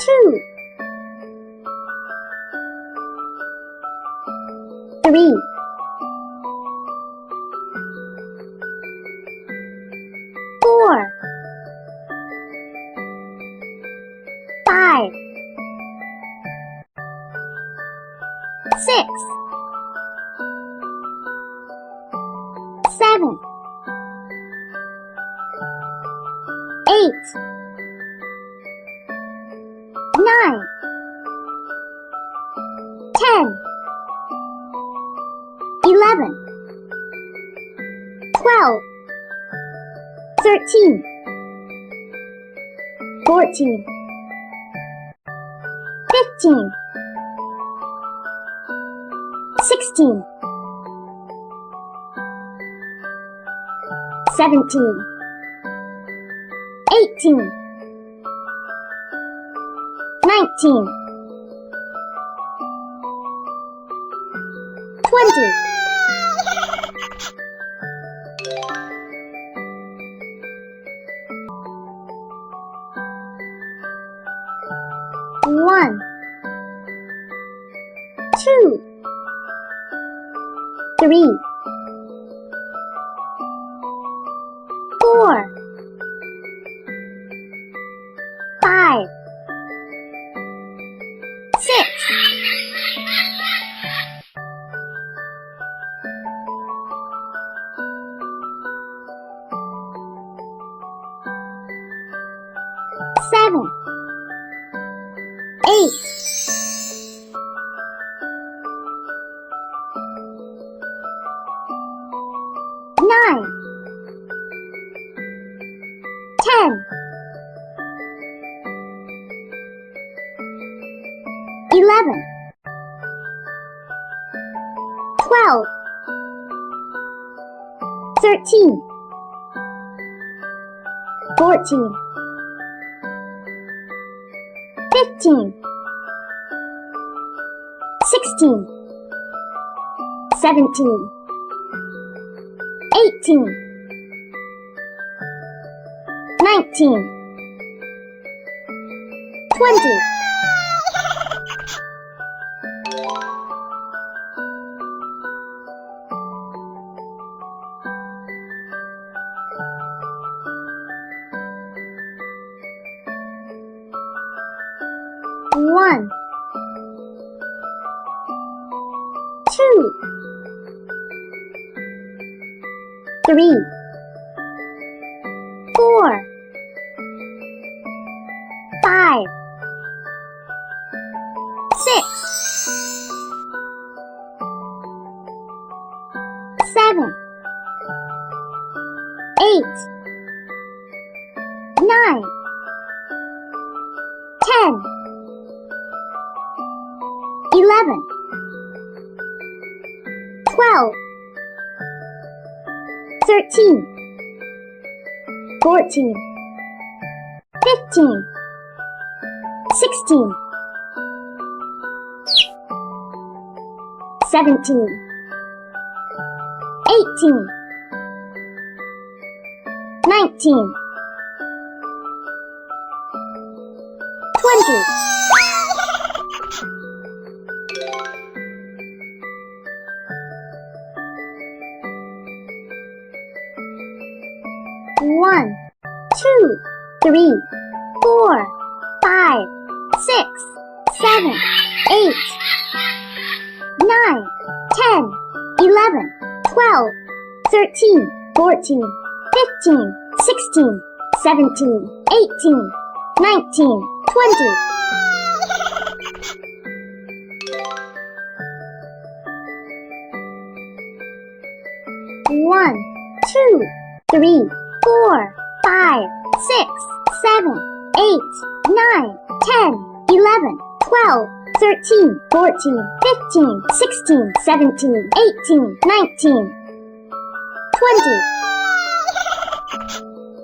2, 3, 4, 5, 6, 7, 8, 9, 10, 11, 12, 13, 14, 15, 16, 17, 18, 19, 20, 1, 2, 3, 4, 5, 6, 7, 8, 9, 10, 11, 12, 13, 14, 15, 16, 17, 18, 19, 20, 1, 2, 3, 4, 5, 6, 7, 8, 9, 10, 11, 12, 13, 14, 15, 16, 17, 18, 19, 20. 1, 2, 3, 4, 5, 6, 7, 8, 9, 10, 11, 12, 13, 14, 15, 16, 17, 18, 19, 20. 1, 2, 3, 4, 5, 6, 7, 8, 9, 10, 11, 12, 13, 14, 15, 16, 17, 18, 19, 20.